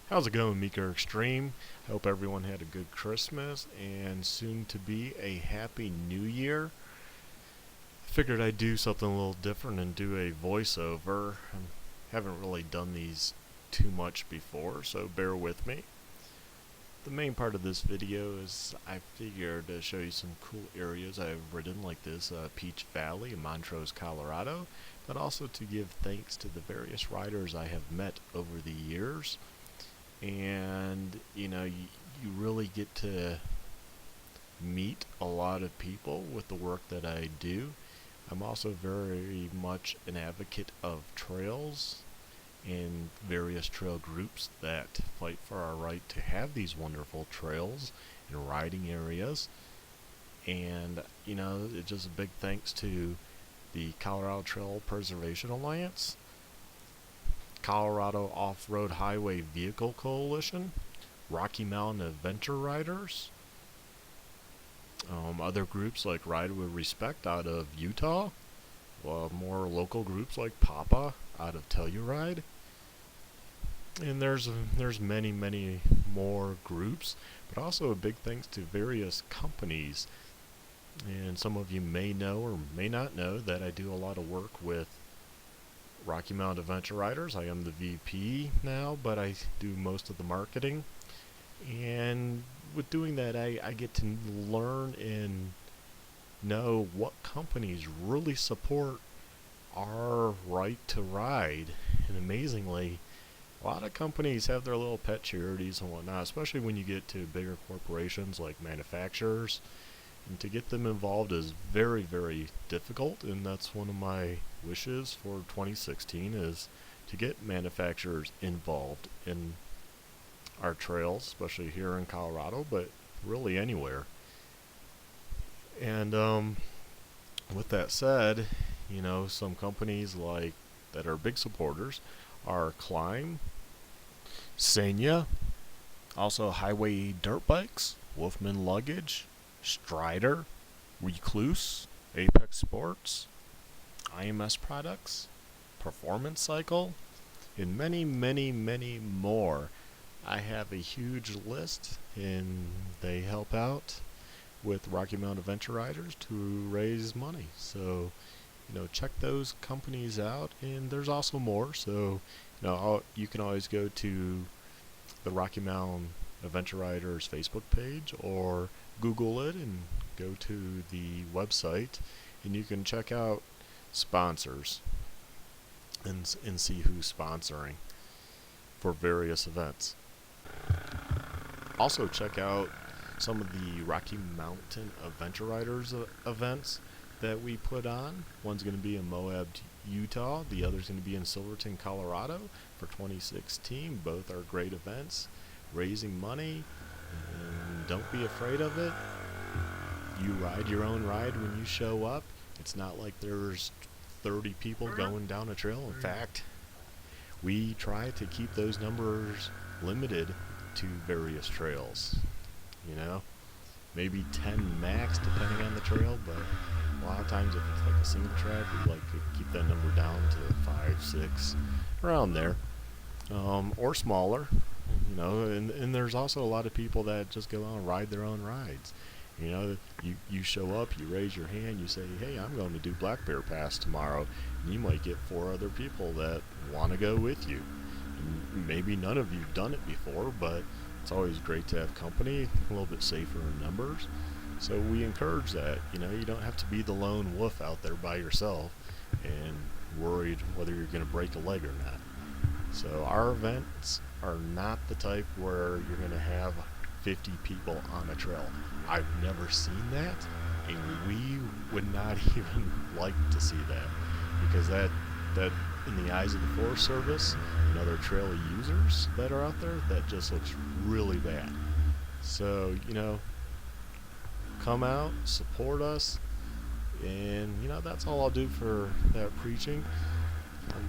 How's it going, Meeker Extreme? I hope everyone had a good Christmas and soon to be a happy new year. Figured I'd do something a little different and do a voiceover. I haven't really done these too much before, so bear with me. The main part of this video is I figured to show you some cool areas I've ridden, like this Peach Valley in Montrose, Colorado, but also to give thanks to the various riders I have met over the years. And you really get to meet a lot of people with the work that I do. I'm also very much an advocate of trails and various trail groups that fight for our right to have these wonderful trails and riding areas. And it's just a big thanks to the Colorado Trail Preservation Alliance, Colorado Off-Road Highway Vehicle Coalition, Rocky Mountain Adventure Riders, other groups like Ride with Respect out of Utah, more local groups like Papa out of Telluride, and there's many more groups, but also a big thanks to various companies. And some of you may know or may not know that I do a lot of work with Rocky Mountain Adventure Riders. I am the VP now, but I do most of the marketing. And with doing that, I get to learn and know what companies really support our right to ride. And amazingly, a lot of companies have their little pet charities and whatnot, especially when you get to bigger corporations like manufacturers. And to get them involved is very difficult, and that's one of my wishes for 2016 is to get manufacturers involved in our trails, especially here in Colorado, but really anywhere. And with that said, some companies like that are big supporters are KLIM, SENA, also Highway Dirt Bikes, Wolfman Luggage, Strider, Recluse, Apex Sports, IMS Products, Performance Cycle, and many more. I have a huge list, and they help out with Rocky Mountain Adventure Riders to raise money. So, check those companies out, and there's also more. So, you can always go to the Rocky Mountain Adventure Riders Facebook page or Google it and go to the website, and you can check out sponsors and see who's sponsoring for various events. Also check out some of the Rocky Mountain Adventure Riders events that we put on. One's going to be in Moab, Utah. The other's going to be in Silverton, Colorado for 2016. Both are great events, raising money, and don't be afraid of it. You ride your own ride when you show up. It's not like there's 30 people going down a trail. In fact, we try to keep those numbers limited to various trails. Maybe 10 max depending on the trail, but a lot of times if it's like a single track, we like to keep that number down to 5, 6, around there, or smaller. And there's also a lot of people that just go out and ride their own rides. You show up, you raise your hand, you say, hey, I'm going to do Black Bear Pass tomorrow, and you might get 4 other people that want to go with you. And maybe none of you've done it before, but it's always great to have company, a little bit safer in numbers. So we encourage that. You don't have to be the lone wolf out there by yourself and worried whether you're going to break a leg or not. So our events are not the type where you're going to have 50 people on a trail. I've never seen that, and we would not even like to see that, because that in the eyes of the Forest Service and other trail users that are out there, that just looks really bad. So come out, support us, and that's all I'll do for that preaching.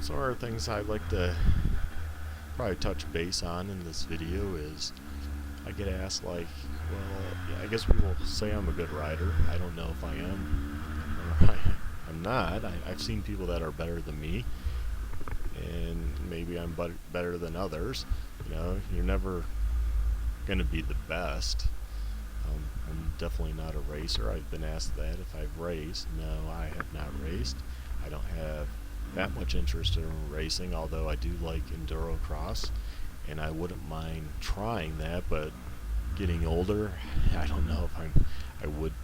Some other things I'd like to probably touch base on in this video is I get asked, like, I guess people say I'm a good rider. I don't know if I am or I'm not. I've seen people that are better than me, and maybe I'm better than others. You know, you're never gonna be the best. I'm definitely not a racer. I've been asked that if I've raced. No, I have not raced. I don't have that much interest in racing, although I do like enduro cross, and I wouldn't mind trying that. But getting older, I don't know if I would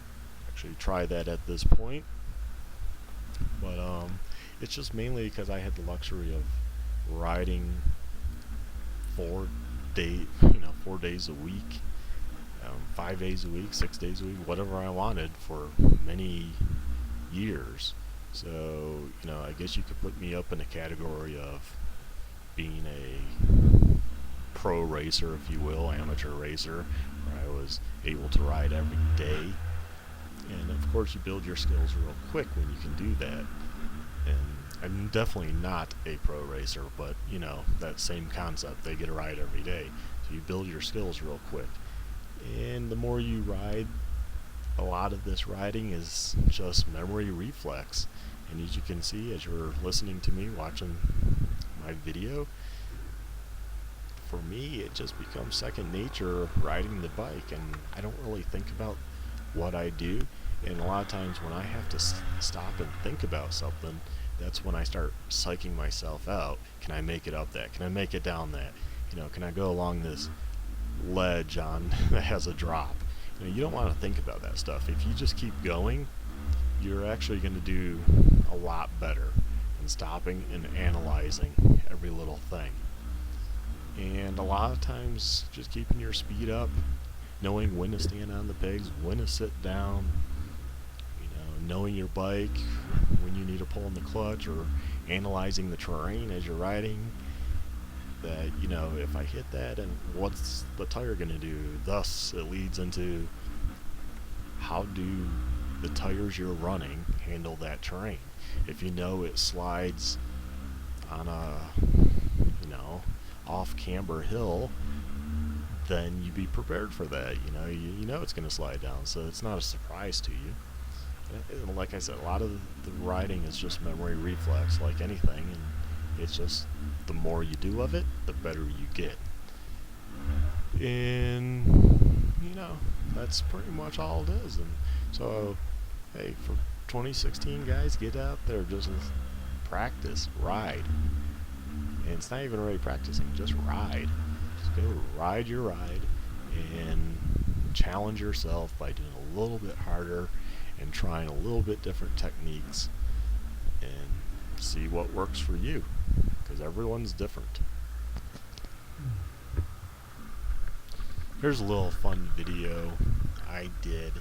actually try that at this point. But it's just mainly because I had the luxury of riding 4 days a week, 5 days a week, 6 days a week, whatever I wanted for many years. So, I guess you could put me up in a category of being a pro racer, if you will, amateur racer, where I was able to ride every day. And of course, you build your skills real quick when you can do that. And I'm definitely not a pro racer, but that same concept. They get a ride every day, so you build your skills real quick. And the more you ride, a lot of this riding is just memory reflex. And as you can see, as you're listening to me, watching my video, for me, it just becomes second nature riding the bike, and I don't really think about what I do. And a lot of times when I have to stop and think about something, that's when I start psyching myself out. Can I make it up that? Can I make it down that? Can I go along this ledge that has a drop? You don't want to think about that stuff. If you just keep going, you're actually going to do a lot better than stopping and analyzing every little thing. And a lot of times, just keeping your speed up, knowing when to stand on the pegs, when to sit down, knowing your bike, when you need to pull in the clutch, or analyzing the terrain as you're riding, that, if I hit that, and what's the tire going to do? Thus, it leads into how do the tires you're running handle that terrain. If it slides on a, off-camber hill, then you be prepared for that. You know it's going to slide down, so it's not a surprise to you. And like I said, a lot of the riding is just memory reflex, like anything, and it's just the more you do of it, the better you get. And that's pretty much all it is. And so, hey, for 2016, guys, get out there, just practice, ride. And it's not even really practicing, just ride. Just go ride your ride and challenge yourself by doing a little bit harder and trying a little bit different techniques and see what works for you, because everyone's different. Here's a little fun video I did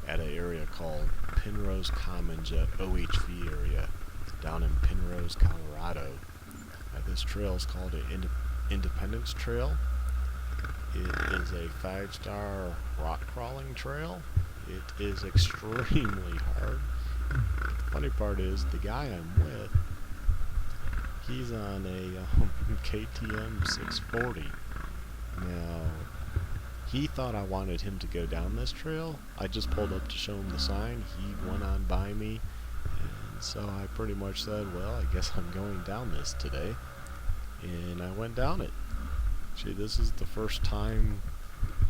at an area called Penrose Commons OHV area down in Penrose, Colorado. This trail is called an Independence Trail. It is a 5-star rock crawling trail. It is extremely hard. The funny part is, the guy I'm with, he's on a KTM 640. Now, he thought I wanted him to go down this trail. I just pulled up to show him the sign. He went on by me, and so I pretty much said, well, I guess I'm going down this today. And I went down it. Actually, this is the first time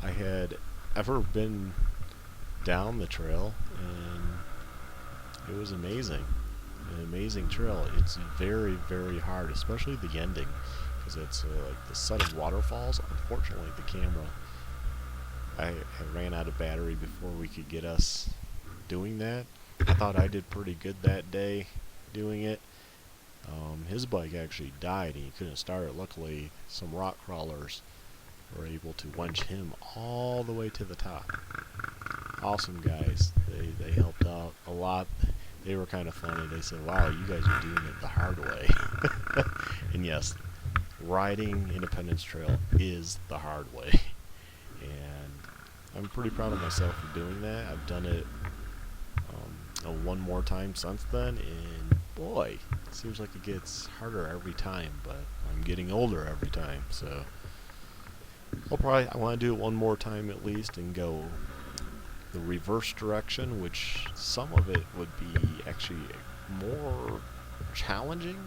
I had ever been down the trail, and it was amazing. An amazing trail. It's very, very hard, especially the ending, because it's like the set of waterfalls. Unfortunately, the camera, I ran out of battery before we could get us doing that. I thought I did pretty good that day doing it. His bike actually died and he couldn't start it. Luckily, some rock crawlers were able to wench him all the way to the top. Awesome guys. They helped out a lot. They were kind of funny. They said, wow, you guys are doing it the hard way. And yes, riding Independence Trail is the hard way. And I'm pretty proud of myself for doing that. I've done it one more time since then, and boy, it seems like it gets harder every time, but I'm getting older every time, so I want to do it one more time at least and go the reverse direction, which some of it would be actually more challenging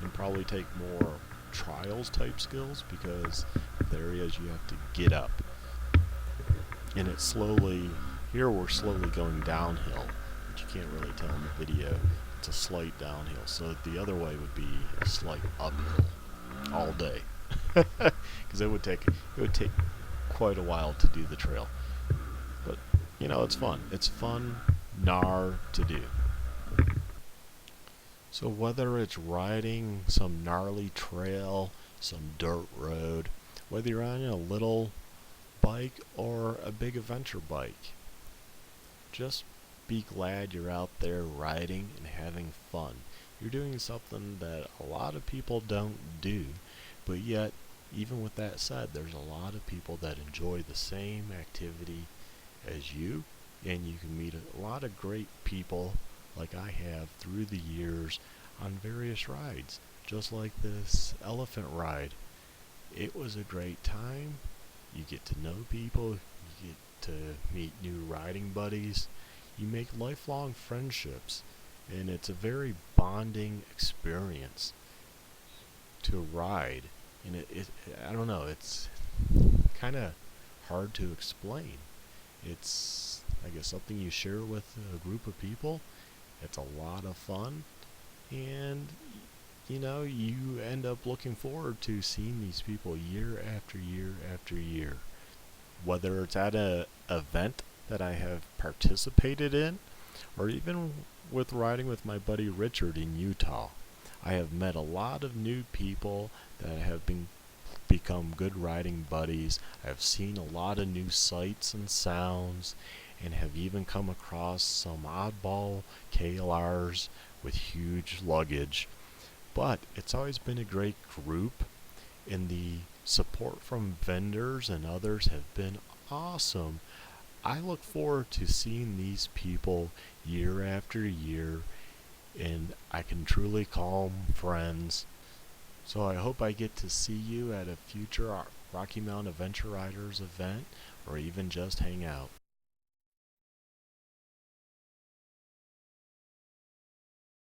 and probably take more trials type skills, because the areas you have to get up. And it's slowly, here we're slowly going downhill, but you can't really tell in the video. It's a slight downhill, so the other way would be a slight uphill all day. Because it would take quite a while to do the trail. But it's fun. It's fun to do. So whether it's riding some gnarly trail, some dirt road, whether you're on a little bike or a big adventure bike, just be glad you're out there riding and having fun. You're doing something that a lot of people don't do, but yet, even with that said, there's a lot of people that enjoy the same activity as you, and you can meet a lot of great people like I have through the years on various rides, just like this elephant ride. It was a great time. You get to know people, you get to meet new riding buddies, you make lifelong friendships, and it's a very bonding experience to ride. And I don't know, it's kind of hard to explain. It's, I guess, something you share with a group of people. It's a lot of fun, and you end up looking forward to seeing these people year after year after year. Whether it's at an event that I have participated in, or even with riding with my buddy Richard in Utah, I have met a lot of new people that have become good riding buddies. I've seen a lot of new sights and sounds, and have even come across some oddball KLRs with huge luggage. But it's always been a great group, and the support from vendors and others have been awesome. I look forward to seeing these people year after year, and I can truly call them friends. So I hope I get to see you at a future Rocky Mountain Adventure Riders event, or even just hang out.